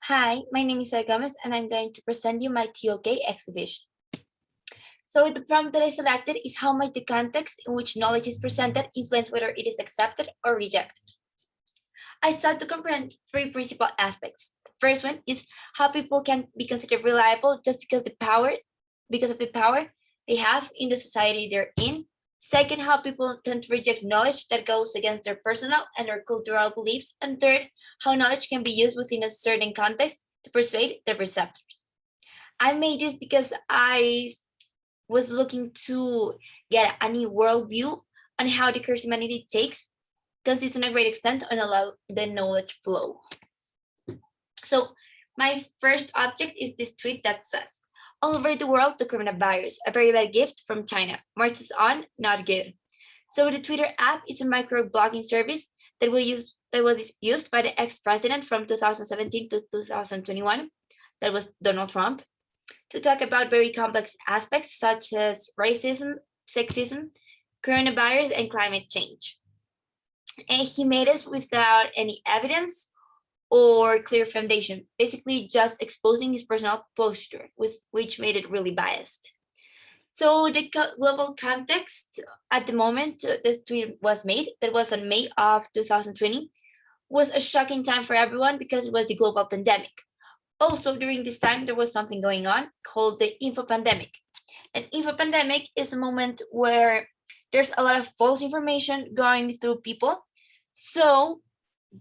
Hi, my name is Sara Gomez, and I'm going to present you my TOK exhibition. So the prompt that I selected is how much the context in which knowledge is presented influence whether it is accepted or rejected. I sought to comprehend three principal aspects. The first one is how people can be considered reliable just because of the power they have in the society they're in. Second, how people tend to reject knowledge that goes against their personal and their cultural beliefs. And third, how knowledge can be used within a certain context to persuade the receptors. I made this because I was looking to get a new worldview on how the curse humanity takes consists to a great extent on allow the knowledge flow. So my first object is this tweet that says, all over the world, the coronavirus, a very bad gift from China, marches on, not good. So the Twitter app is a micro-blogging service that was used by the ex-president from 2017 to 2021, that was Donald Trump, to talk about very complex aspects such as racism, sexism, coronavirus, and climate change. And he made it without any evidence or clear foundation, basically just exposing his personal posture, which made it really biased. So the global context at the moment this tweet was made, that was on May of 2020, was a shocking time for everyone because it was the global pandemic. Also, during this time, there was something going on called the info pandemic. An info pandemic is a moment where there's a lot of false information going through people. So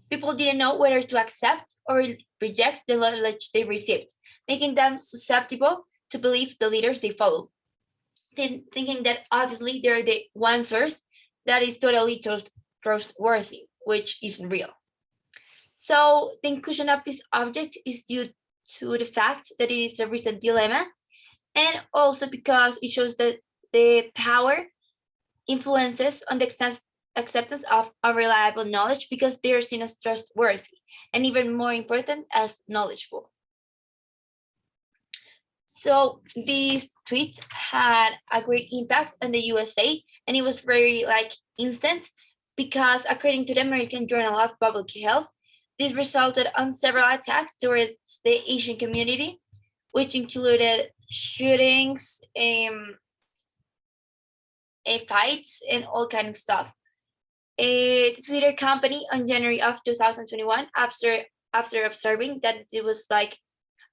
people didn't know whether to accept or reject the knowledge they received, making them susceptible to believe the leaders they follow, thinking that obviously they're the one source that is totally trustworthy, which isn't real. So the inclusion of this object is due to the fact that it is a recent dilemma, and also because it shows that the power influences on the acceptance of unreliable knowledge because they are seen as trustworthy and even more important as knowledgeable. So this tweet had a great impact on the USA, and it was very instant because according to the American Journal of Public Health, this resulted on several attacks towards the Asian community, which included shootings, fights, and all kind of stuff. The Twitter company on January of 2021, after observing that it was like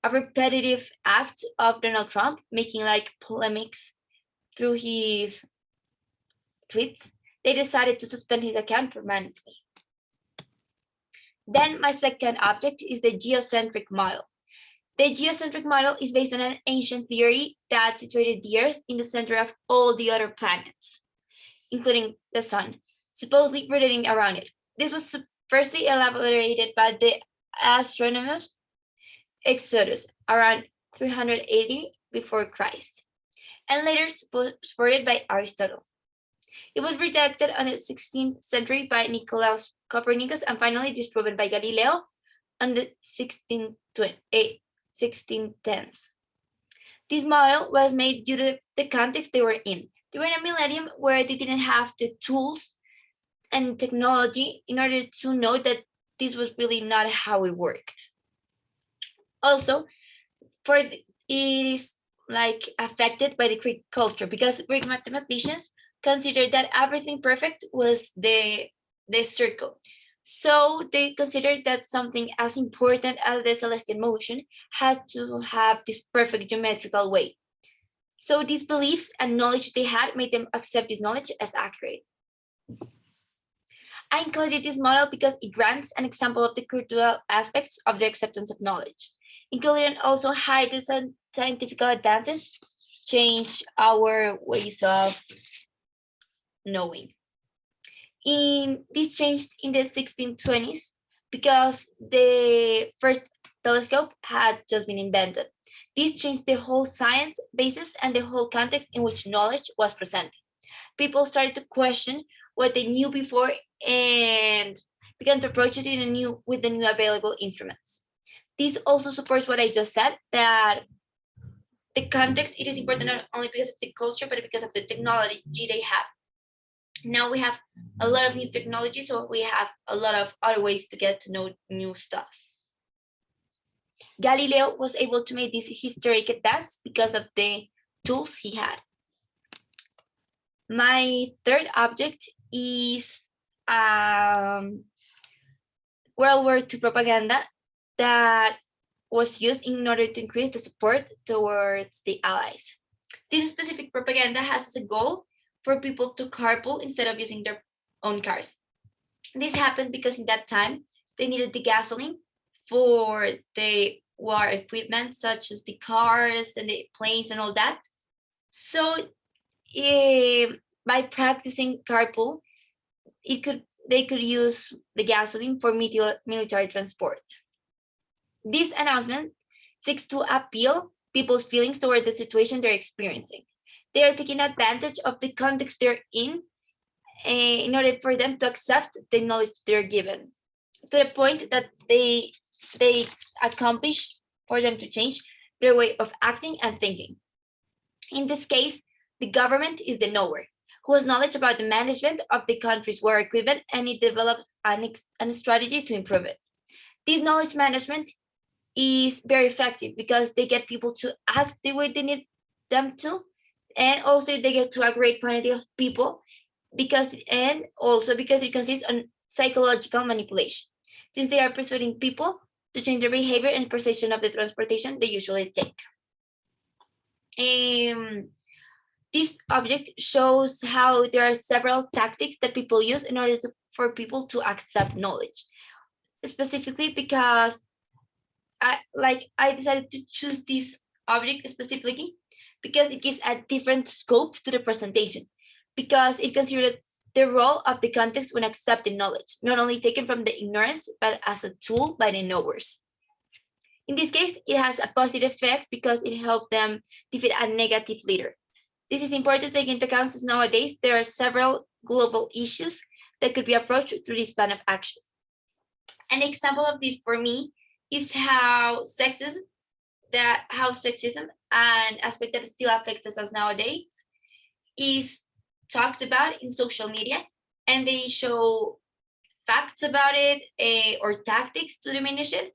a repetitive act of Donald Trump making polemics through his tweets, they decided to suspend his account permanently. Then my second object is the geocentric model. The geocentric model is based on an ancient theory that situated the Earth in the center of all the other planets, including the Sun, supposedly rotating around it. This was firstly elaborated by the astronomers Exodus around 380 before Christ, and later supported by Aristotle. It was rejected in the 16th century by Nicolaus Copernicus and finally disproven by Galileo in the 1610s. This model was made due to the context they were in. They were in a millennium where they didn't have the tools and technology in order to know that this was really not how it worked. Also, it is affected by the Greek culture because Greek mathematicians considered that everything perfect was the circle. So they considered that something as important as the celestial motion had to have this perfect geometrical way. So these beliefs and knowledge they had made them accept this knowledge as accurate. I included this model because it grants an example of the cultural aspects of the acceptance of knowledge, including also how the scientific advances change our ways of knowing. This changed in the 1620s because the first telescope had just been invented. This changed the whole science basis and the whole context in which knowledge was presented. People started to question what they knew before and began to approach it with the new available instruments. This also supports what I just said, that the context, it is important not only because of the culture, but because of the technology they have. Now we have a lot of new technology, so we have a lot of other ways to get to know new stuff. Galileo was able to make this historic advance because of the tools he had. My third object is World War II propaganda that was used in order to increase the support towards the Allies. This specific propaganda has as a goal for people to carpool instead of using their own cars. This happened because in that time, they needed the gasoline for the war equipment, such as the cars and the planes and all that. So by practicing carpool, they could use the gasoline for military transport. This announcement seeks to appeal people's feelings toward the situation they're experiencing. They are taking advantage of the context they're in order for them to accept the knowledge they're given, to the point that they accomplish for them to change their way of acting and thinking. In this case, the government is the knower, who has knowledge about the management of the country's war equipment, and it develops a strategy to improve it. This knowledge management is very effective because they get people to act the way they need them to, and also they get to a great quantity of people because it consists on psychological manipulation, since they are persuading people to change their behavior and perception of the transportation they usually take. This object shows how there are several tactics that people use in order for people to accept knowledge. Specifically because I decided to choose this object specifically because it gives a different scope to the presentation, because it considers the role of the context when accepting knowledge, not only taken from the ignorance, but as a tool by the knowers. In this case, it has a positive effect because it helped them defeat a negative leader. This is important to take into account since nowadays there are several global issues that could be approached through this plan of action. An example of this for me is how sexism an aspect that still affects us nowadays is talked about in social media, and they show facts about it or tactics to diminish it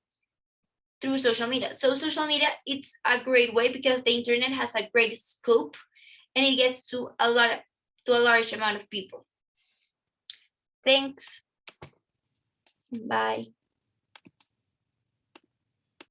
through social media. So social media, it's a great way because the internet has a great scope and it gets to a large amount of people. Thanks. Bye.